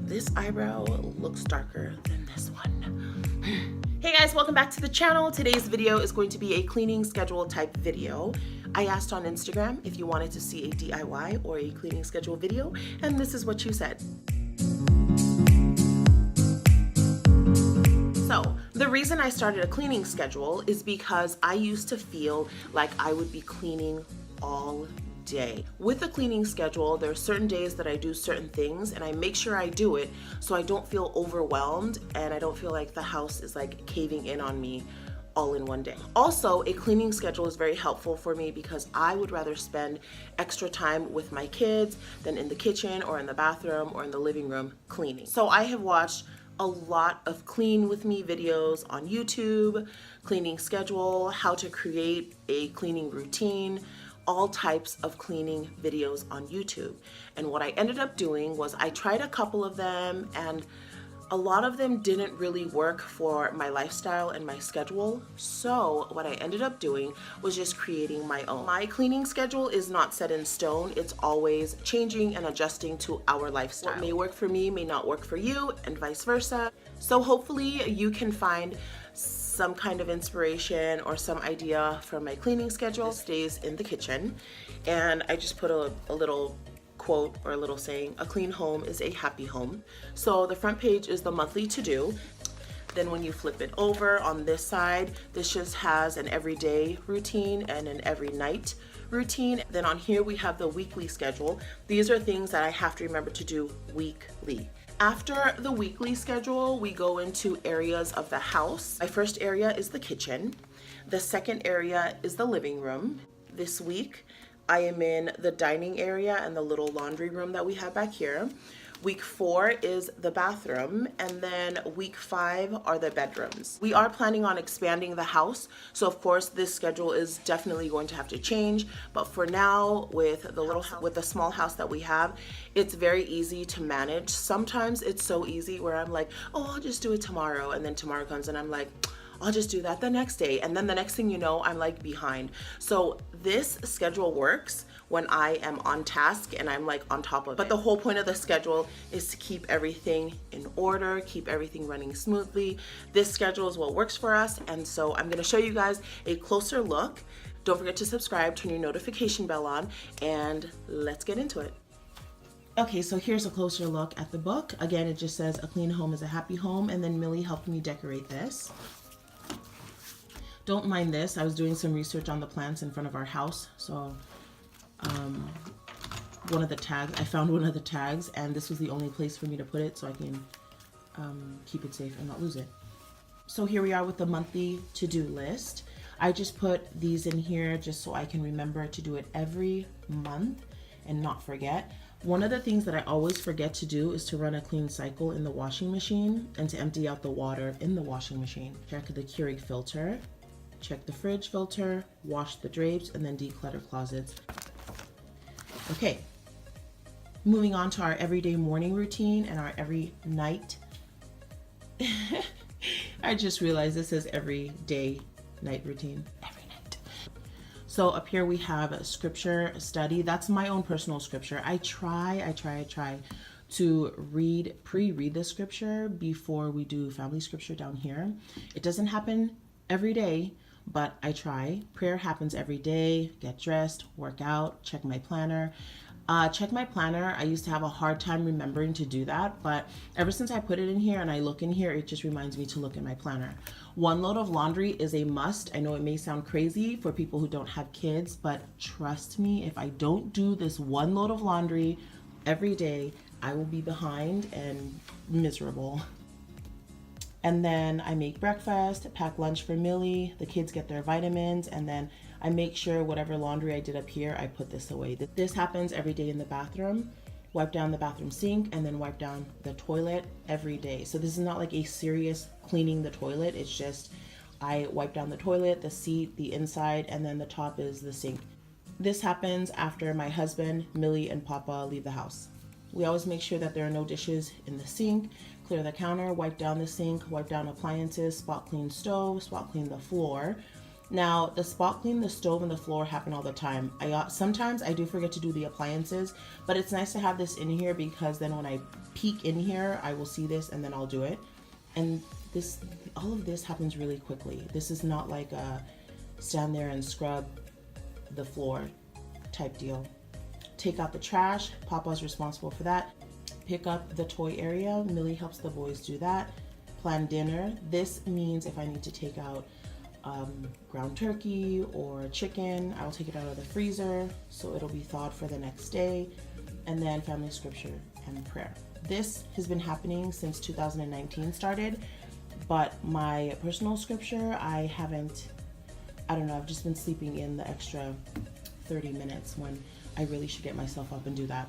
this eyebrow looks darker than this one. Hey guys, welcome back to the channel. Today's video is going to be a cleaning schedule type video. I asked on Instagram if you wanted to see a DIY or a cleaning schedule video, and this is what you said. So, the reason I started a cleaning schedule is because I used to feel like I would be cleaning all day. With a cleaning schedule, there are certain days that I do certain things and I make sure I do it so I don't feel overwhelmed and I don't feel like the house is like caving in on me all in one day. Also, a cleaning schedule is very helpful for me because I would rather spend extra time with my kids than in the kitchen or in the bathroom or in the living room cleaning. So I have watched a lot of clean with me videos on YouTube, cleaning schedule, how to create a cleaning routine, all types of cleaning videos on YouTube. And what I ended up doing was I tried a couple of them and a lot of them didn't really work for my lifestyle and my schedule. So what I ended up doing was just creating my own. My cleaning schedule is not set in stone. It's always changing and adjusting to our lifestyle. What may work for me may not work for you and vice versa. So hopefully you can find some kind of inspiration or some idea from my cleaning schedule. It stays in the kitchen, and I just put a little quote or a little saying, a clean home is a happy home. So the front page is the monthly to-do. Then when you flip it over on this side, this just has an everyday routine and an every night routine. Then on here we have the weekly schedule. These are things that I have to remember to do weekly. After the weekly schedule, we go into areas of the house. My first area is the kitchen. The second area is the living room. This week, I am in the dining area and the little laundry room that we have back here. Week 4 is the bathroom, and then week 5 are the bedrooms. We are planning on expanding the house, so of course this schedule is definitely going to have to change, but for now with the small house that we have, it's very easy to manage. Sometimes it's so easy where I'm like, oh, I'll just do it tomorrow, and then tomorrow comes and I'm like, I'll just do that the next day, and then the next thing you know, I'm like behind. So this schedule works when I am on task and I'm like on top of it. But the whole point of the schedule is to keep everything in order, keep everything running smoothly. This schedule is what works for us, and so I'm gonna show you guys a closer look. Don't forget to subscribe, turn your notification bell on, and let's get into it. Okay, so here's a closer look at the book. Again, it just says a clean home is a happy home, and then Millie helped me decorate this. Don't mind this, I was doing some research on the plants in front of our house, so one of the tags, I found one of the tags, and this was the only place for me to put it so I can keep it safe and not lose it. So here we are with the monthly to-do list. I just put these in here just so I can remember to do it every month and not forget. One of the things that I always forget to do is to run a clean cycle in the washing machine and to empty out the water in the washing machine. Check the Keurig filter, check the fridge filter, wash the drapes, and then declutter closets. Okay, moving on to our everyday morning routine and our every night. I just realized this says everyday night routine. Every night. So up here we have a scripture study. That's my own personal scripture. I try to pre-read the scripture before we do family scripture down here. It doesn't happen every day, but I try. Prayer happens every day. Get dressed, work out, check my planner. Check my planner. I used to have a hard time remembering to do that, but ever since I put it in here and I look in here, it just reminds me to look at my planner. One load of laundry is a must. I know it may sound crazy for people who don't have kids, but trust me, if I don't do this one load of laundry every day, I will be behind and miserable. And then I make breakfast, pack lunch for Millie, the kids get their vitamins, and then I make sure whatever laundry I did up here, I put this away. This happens every day in the bathroom. Wipe down the bathroom sink and then wipe down the toilet every day. So this is not like a serious cleaning the toilet. It's just I wipe down the toilet, the seat, the inside, and then the top is the sink. This happens after my husband, Millie, and Papa leave the house. We always make sure that there are no dishes in the sink, clear the counter, wipe down the sink, wipe down appliances, spot clean stove, spot clean the floor. Now, the spot clean, the stove, and the floor happen all the time. Sometimes I do forget to do the appliances, but it's nice to have this in here because then when I peek in here, I will see this and then I'll do it. And all of this happens really quickly. This is not like a stand there and scrub the floor type deal. Take out the trash. Papa's responsible for that. Pick up the toy area. Millie helps the boys do that. Plan dinner. This means if I need to take out ground turkey or chicken, I will take it out of the freezer so it'll be thawed for the next day. And then family scripture and prayer. This has been happening since 2019 started, but my personal scripture, I don't know, I've just been sleeping in the extra 30 minutes when I really should get myself up and do that.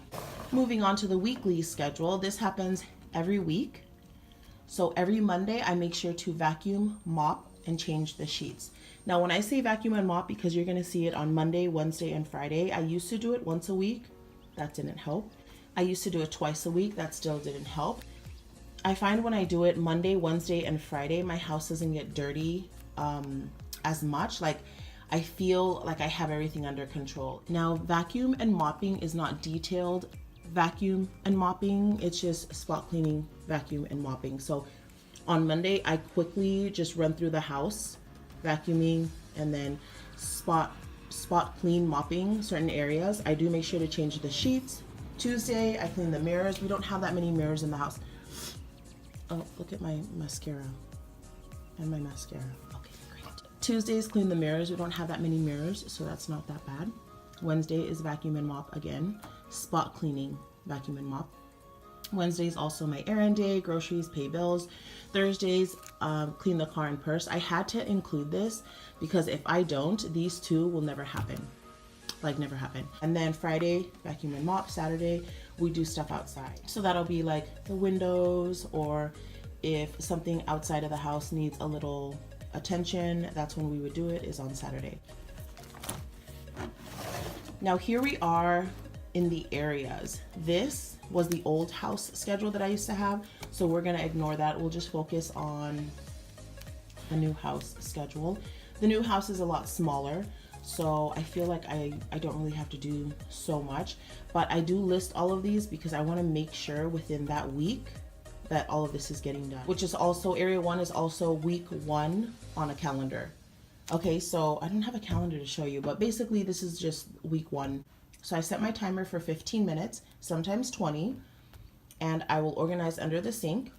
Moving on to the weekly schedule, this happens every week. So every Monday, I make sure to vacuum, mop, and change the sheets. Now, when I say vacuum and mop, because you're gonna see it on Monday, Wednesday, and Friday, I used to do it once a week. That didn't help. I used to do it twice a week. That still didn't help. I find when I do it Monday, Wednesday, and Friday, my house doesn't get dirty as much. Like, I feel like I have everything under control. Now, vacuum and mopping is not detailed vacuum and mopping. It's just spot cleaning, vacuum, and mopping. So on Monday, I quickly just run through the house, vacuuming, and then spot clean, mopping certain areas. I do make sure to change the sheets. Tuesday, I clean the mirrors. We don't have that many mirrors in the house. Oh, look at my mascara and my mascara. Okay, great. Tuesdays, clean the mirrors. We don't have that many mirrors, so that's not that bad. Wednesday is vacuum and mop again. Spot cleaning, vacuum and mop. Wednesday is also my errand day, groceries, pay bills. Thursdays, clean the car and purse. I had to include this because if I don't, these two will never happen. Like, never happen. And then Friday, vacuum and mop. Saturday, we do stuff outside. So that'll be like the windows, or if something outside of the house needs a little attention, that's when we would do it, is on Saturday. Now here we are in the areas. This was the old house schedule that I used to have, so we're gonna ignore that. We'll just focus on the new house schedule. The new house is a lot smaller, so I feel like I don't really have to do so much, but I do list all of these because I want to make sure within that week that all of this is getting done, which is also, area 1 is also week 1 on a calendar. Okay, so I don't have a calendar to show you, but basically this is just week 1. So I set my timer for 15 minutes, sometimes 20, and I will organize under the sink.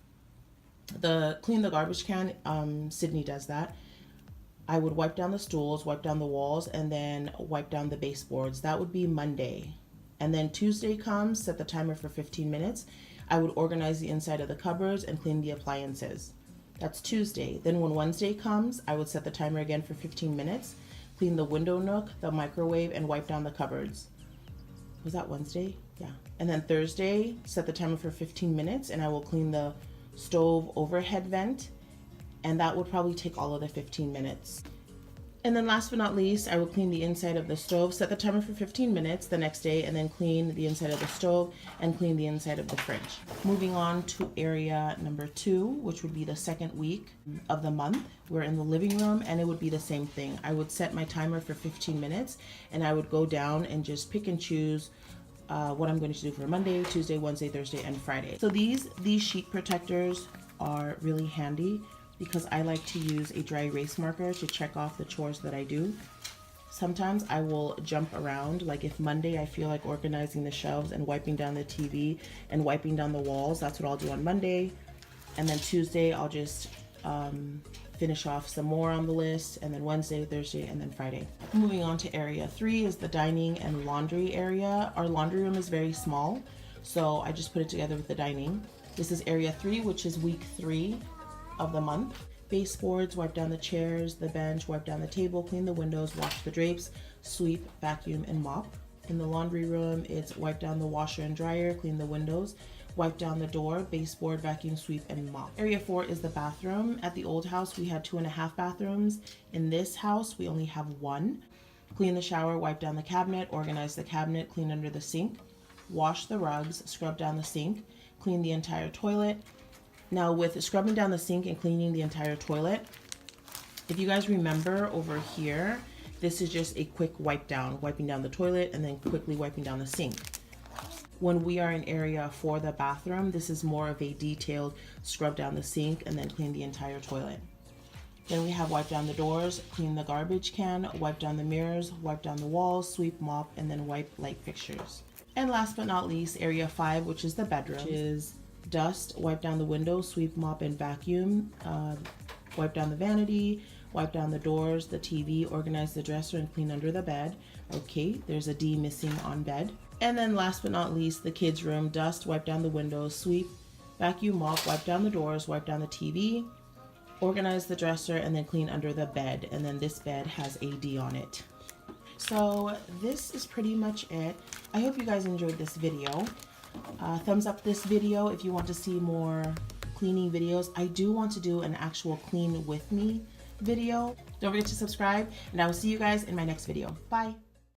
Clean the garbage can, Sydney does that. I would wipe down the stools, wipe down the walls, and then wipe down the baseboards. That would be Monday. And then Tuesday comes, set the timer for 15 minutes. I would organize the inside of the cupboards and clean the appliances. That's Tuesday. Then when Wednesday comes, I would set the timer again for 15 minutes, clean the window nook, the microwave, and wipe down the cupboards. Was that Wednesday? Yeah. And then Thursday, set the timer for 15 minutes, and I will clean the stove overhead vent, and that would probably take all of the 15 minutes. And then last but not least, I will clean the inside of the stove, set the timer for 15 minutes the next day, and then clean the inside of the stove and clean the inside of the fridge. Moving on to area number 2, which would be the second week of the month. We're in the living room, and it would be the same thing. I would set my timer for 15 minutes, and I would go down and just pick and choose what I'm going to do for Monday, Tuesday, Wednesday, Thursday, and Friday. So these sheet protectors are really handy because I like to use a dry erase marker to check off the chores that I do. Sometimes I will jump around, like if Monday I feel like organizing the shelves and wiping down the TV and wiping down the walls, that's what I'll do on Monday. And then Tuesday I'll just finish off some more on the list, and then Wednesday, Thursday, and then Friday. Moving on to area 3 is the dining and laundry area. Our laundry room is very small, so I just put it together with the dining. This is area 3, which is week 3 of the month. Baseboards, wipe down the chairs, the bench, wipe down the table, clean the windows, wash the drapes, sweep, vacuum, and mop. In the laundry room, it's wipe down the washer and dryer, clean the windows, wipe down the door, baseboard, vacuum, sweep, and mop. Area 4 is the bathroom. At the old house, we had 2.5 bathrooms. In this house, we only have 1. Clean the shower, wipe down the cabinet, organize the cabinet, clean under the sink, wash the rugs, scrub down the sink, clean the entire toilet. Now with scrubbing down the sink and cleaning the entire toilet, If you guys remember over here, this is just a quick wipe down, wiping down the toilet and then quickly wiping down the sink. When we are in area for the bathroom, this is more of a detailed scrub down the sink and then clean the entire toilet. Then we have wipe down the doors, clean the garbage can, wipe down the mirrors, wipe down the walls, sweep, mop, and then wipe light fixtures. And last but not least, area 5, which is the bedroom, which is dust, wipe down the windows, sweep, mop, and vacuum, wipe down the vanity, wipe down the doors, the TV, organize the dresser, and clean under the bed. Okay, there's a D missing on bed. And then last but not least, the kids' room, dust, wipe down the windows, sweep, vacuum, mop, wipe down the doors, wipe down the TV, organize the dresser, and then clean under the bed. And then this bed has a D on it. So this is pretty much it. I hope you guys enjoyed this video. Thumbs up this video if you want to see more cleaning videos. I do want to do an actual clean with me video. Don't forget to subscribe, and I will see you guys in my next video. Bye.